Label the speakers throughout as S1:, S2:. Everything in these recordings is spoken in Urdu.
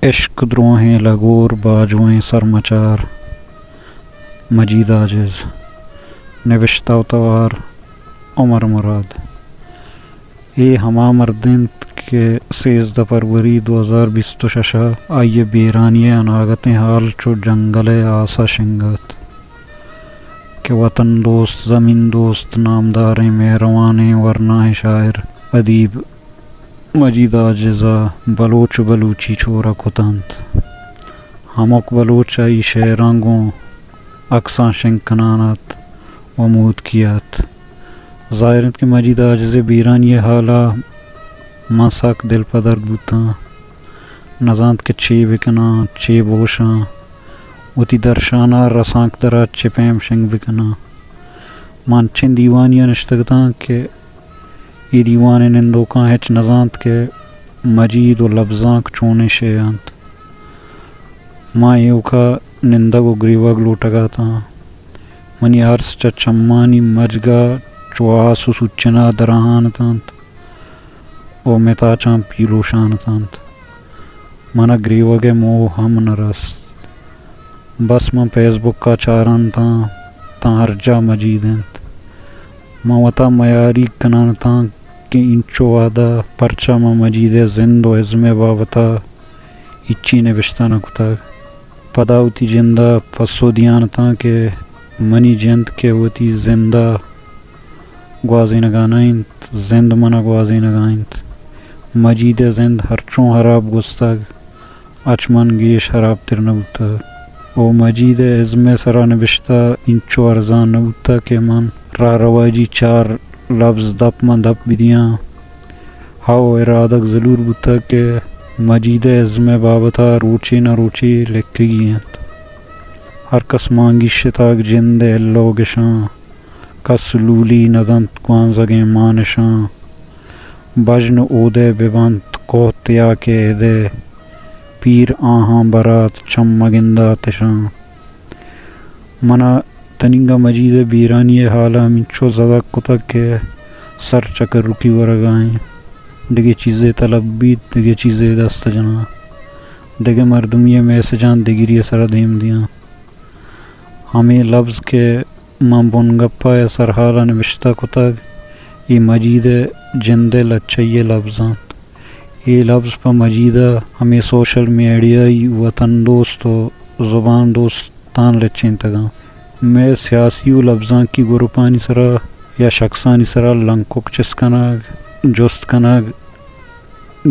S1: عشق دروہیں لگور باجویں سرمچار مجید عاجز نوشتہ اتوار عمر مراد. اے ہما مردند کے 13 فروری 2026 آئیے بیرانی اناگتیں حال چو جنگل آسا شنگت کہ وطن دوست زمین دوست نامداریں مہروانیں ورنہ شاعر ادیب مجید عاجزہ بلوچ بلوچی چھورا کتنت ہمک بلوچ آئی شعرانگوں اکساں شنکنانت ومود کیات ظاہرت کہ مجید عاجز بیرانی حالا مساک دل پدر بوتاں نزانت کے چے بکنا چے بوشاں وتی درشانہ رسانک درا چپیم شنگ بکنا مانچن دیوانیاں نشتگتاں کہ ای دیوان نندوکاں ہچ نزانت کے مجید و لفظانک چونے شیانت ماں ایوکا نندگو گریوگ لوٹگاتا منی عرص چا چمانی مجگا چواسو سچنا درہانتانت او متا چان پیلو شانتانت منا گریوگ مو ہم نرست بس من فیس بک کا چاران تاں ہر جا مجیدنت ماں وطا میاری کنانتاں کہ انچو وعدہ پرچہ ماں مجید زند و عزم بابتا اچی نوشتہ نکتا پداوتی جندہ پسو دیانتاں کہ منی جند کے وتی زندہ گوازی نگانائنت زند منا گوازی نگائنت مجید زند ہرچوں حراب گستگ اچمن گیش حراب تر نبوتا او مجید عزم سرا نوشتہ انچو ارزان نبوتا کہ من راہ رواجی چار لفظ دپ من دپ بدیاں ہاو ارادک ضرور بوتا کہ مجید عزم بابتا روچی نہ روچی لکھی گیت ہر کس مانگی شتاک جند اللو گشاں کس لولی ندنت کوانزگیں مانشاں بجن اودے ببنت کوتیا کے دے پیر آہاں برات چم مگندہ تشاں منا تنگا مجید بیرانی حالا منچو زدہ کتک کے سر چکر رکی ورگائیں دگے چیزیں طلب بیت دگے چیزیں دست جنا دگے مردمی میں سے جان دگیری سر دیم دیاں ہمیں لفظ کے من بنگپا سر حالا نوشتہ کتک یہ مجید جند لچھئیے لفظات یہ لفظ پا مجیدہ ہمیں سوشل میڈیائی وطن دوست و زبان دوستان لچھیں تگاں میں سیاسی و لفظاں کی گروپانی سرا یا شخصانی سرا لنکوک چسکناگ جست کناگ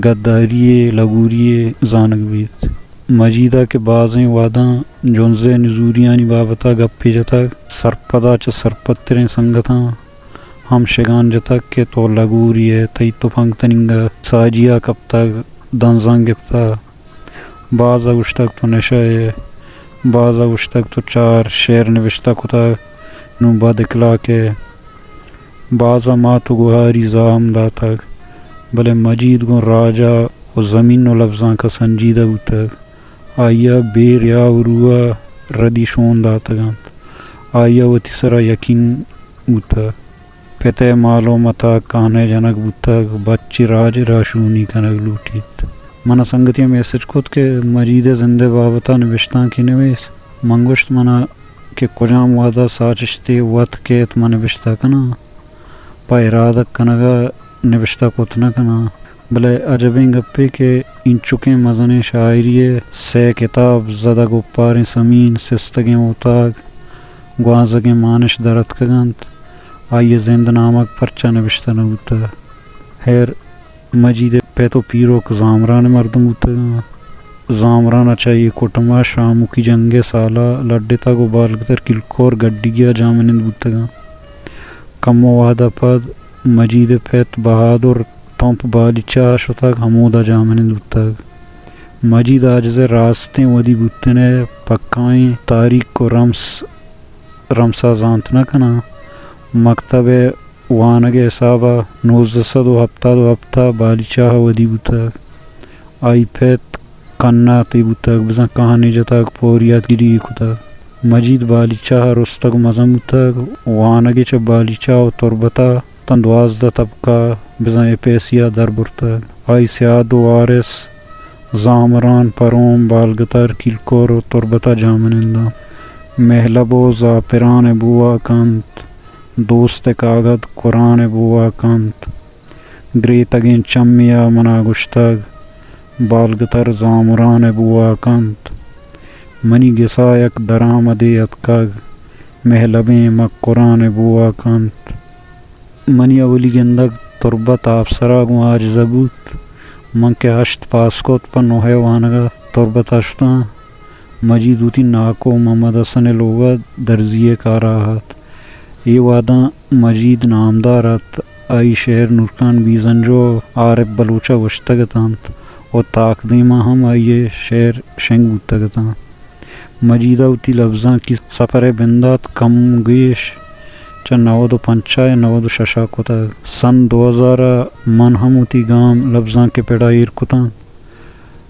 S1: گداریے لگوریے زانگ بیت مجیدہ کے بعضیں وعداں جنزے نزوریانی بابتا گپی جتا سرپدا چا سرپتریں سنگتاں ہم شگان جتا کہ تو لگوریے تی تو پھنگ تنگا ساجیا کب تک دنزان گپتا بعض اگشتک تو نشائے بعض اگشتک تو چار شعر نوشتہ کتا نو بد اکلا کے بعضا ما تو گوہاری زام داتک بلے مجید گو راجا و زمین و لفظاں کا سنجیدہ بوتک آیا بیر یا وروا ردی شون داتگانت آیا و تیسرا یقین بوتک پتے مالو متا کانے جنک بوتک بچی راج راشونی کنک لوٹیت منا سنگتی میسج کت کہ مجید زندہ بابتا نوشتاں کی نویس منگوشت منا کہ کجام وعدہ ساچشتے وط کیت من نوشتہ کنا پا ارادک کنگا نوشتہ کتنا کنا بلے عجبیں گپے کہ ان چکیں مزن شاعریے سے کتاب زدہ گپاریں سمین سستگیں اوتاگ گوازگیں مانش درت کگنت آئیے زند نامک پرچہ نوشتہ نبوتا خیر مجید پیتو پیروک زامران مردم ہوتا زامران چاہیے کوٹما شامو کی جنگ سالہ لڈتا کو بالکتر کلکور گڈی گیا جامنند بوتگا کم وعدہ پد مجید پیت بہادر تمپ بالیچا شتاگ حمودہ جامنند بوتگ مجید عاجز راستیں ودی بوتنے پکائیں تاریخ کو رمسا زانت نہ کنا مکتب وانگ حسابہ 1900 بالی چاہ ودی بوتاگ آئی پیت کنا تی بوتاگ بزن کہانی جتاگ پوریات گیری کتاگ مجید بالی چاہ رستگ مزم بوتاگ وانگ چا بالی چاہ تربتا تن 12 طبقہ بزن پیسیا در برتاگ آئی سیاد و وارث زامران پروم بالگتر کیلکور و تربتا جامنندہ محلب و زاپران بوا کانت دوست کاغد قرآن بوا کانت گریتگین چمیا منا گشتگ بالگتر زامران بوا کانت منی گسا یک درآمدی اتکگ محلبیں مک قرآن بوا کانت منی اولی گندگ تربت آفسرا گو آج زبوت من کے اشت پاسکوت پر نوہے وانگا تربت اشتاں مجیدوتی ناکو محمد حسن لوگا درزیے کاراہت یہ وعدہ مجید نامدارت آئی شہر نورکان بیزنجو عارف بلوچا وشتگتانت و تاقدیمہ ہم آئیے شہر شنگ بودتگتانت مجیدہ اوتی لفظاں کی سفر بندات کم گیش چا 95 96 کتا سن 2000 من ہم اوتی گام لفظاں کے پیڑائیر کتان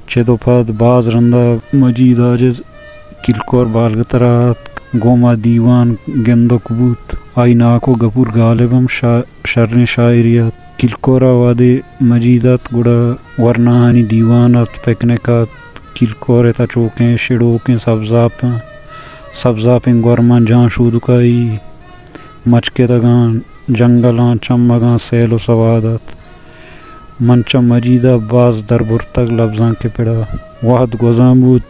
S1: چے دو پاد باز رندہ مجید آجز کلکور بالگترات گوما دیوان گندو کبوت آئی ناکو گپور غالبم شرن شاعریات کلکورا وادے مجیدات گڑا ورناہانی دیوانات پکنکات کلکورتا چوکیں شڑوکیں سبزاپیں گورمان جان شودکائی مچکے دگان جنگلان چمگان سیل و سوادات منچا مجیدہ باز در برتگ لفظاں کے پڑا وحد گوزاں بود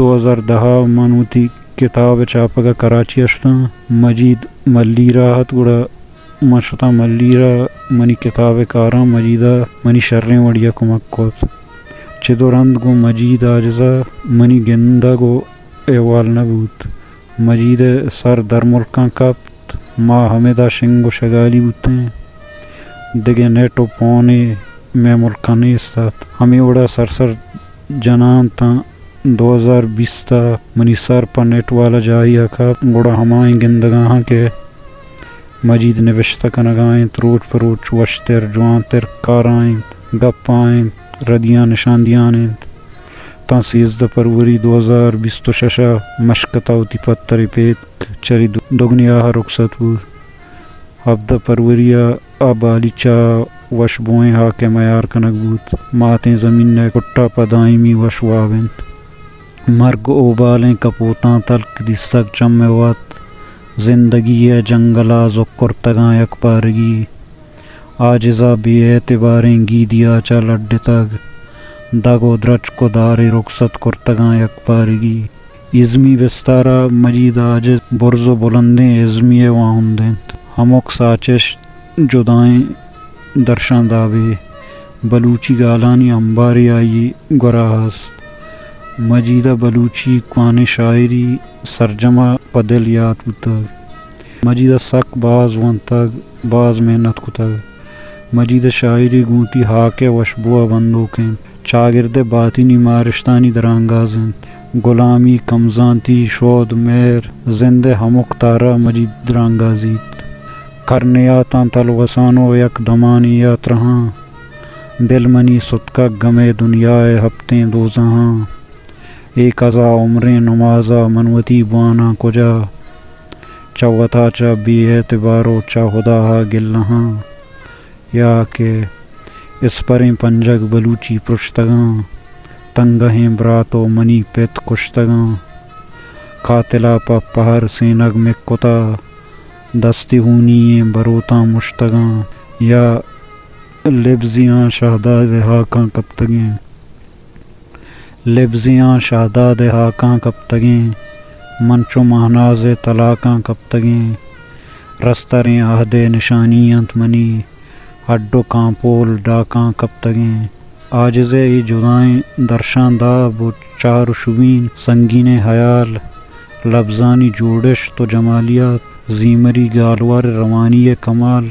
S1: 2010 منوتی کتاب چاپگا کراچی اشتاں مجید ملی راحت گڑا مشتا ملی را منی کتاب کاراں مجیدہ منی شریں وڑیا کمک کوت چدو رند گو مجید آجزا منی گندہ گو احوال نبود مجید سر در ملکاں کپت ما ہمیدہ شنگ و شگالی بودتے دگے نیٹو پونے میں ملکاں نیستات ہمیں اڑا سر جنان تا 2020 تا منی سر پر نیٹ والا جائی اکھا گوڑا ہمائیں گندگاہاں کے مجید نوشتہ کنگائیں روچ پروچ وشتر جوان تر کارائیں گپائیں ردیاں نشاندیاں تا 13 فروری 2026 مشکتا ہوتی پتری پیت چری دگنی آہا رخصت بود 17 فروری آبالی چا وش بوئیں ہا کے میار کنک بود ماتیں زمین نے کٹا پدائمی وش وابنت مرگ اوبالیں کپوتاں تلک دستک چموات زندگی ہے جنگلا زکرتگاں یک پارگی آجزا بی اعتباریں گی دیا چا لڈ تگ دگ و درچ کو داری رخصت کرتگاں یک پارگی ازمی بستارا مجید آجز برز و بلندیں ازمی واہندیں ہموک ساچش جدائیں درشان دابے بلوچی گالانی انباری آئی گراہست مجیدہ بلوچی قوان شاعری سرجمہ پدل یاد کتگ مجیدہ سک باز ونتگ باز محنت کتگ مجیدہ شاعری گونتی ہاکے وشبوہ بندوکیں چاگرد باطنی مارشتانی درانگازیں غلامی کمزانتی شود میر زندے ہموک تارا مجید درانگازیت کرنیاتاں تلوسانو یک دمانی یاترہاں دل منی صدقہ گمے دنیائے ہفتیں دوزہاں ایک ازا عمریں نمازا منوتی بوانا کجا چوتا چا بی اعتبارو چا خدا ہا گلہاں یا کہ اس پریں پنجگ بلوچی پرشتگاں تنگہیں براتو منی پیت کشتگاں قاتلہ پا پہر سینگ میں کتا دستی ہونی بروتاں مشتگاں یا لبزیاں شہداد ہاکاں کب تگیں لبزیاں شہداد ہاکاں کب تگیں منچو مہناز طلاقاں کب تگیں رستریں عہد نشانیاں منی ہڈو کانپول ڈاکاں کب تگیں آجزے ای جدائیں درشان دا بو چار شبین سنگین حیال لفظانی جوڑش تو جمالیات زیمری گالوار روانی کمال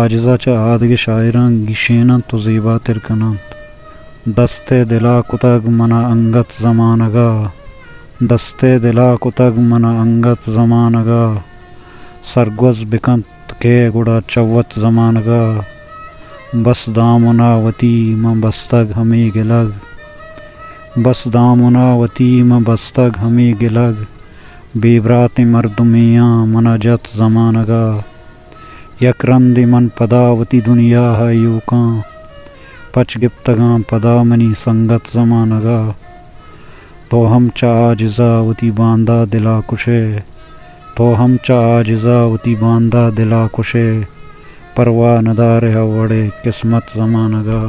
S1: آجزا چا آدگ شاعران گشیناں تو زیبا ترکناں دستے دلا کتگ منا انگت زمانگا دستے دلا کتگ منا انگت زمانگا سرگوز بکنت کے گڑا چوت زمانگا بس دامنا وتی من بستگ ہمیں گلگ بس دامنا وتی من بستگ ہمیں گلگ بیبرات مردمیاں منا جت زمانگا یک رند من پداوتی دنیا ہے یوکاں پچ گپتگاں پدامنی سنگت زمانگا تو ہم چا آجزا وتی باندہ دلا کشے تو ہم چا آجزا وتی باندہ دلا کشے پرواہ ندارے وڑے قسمت زمانگا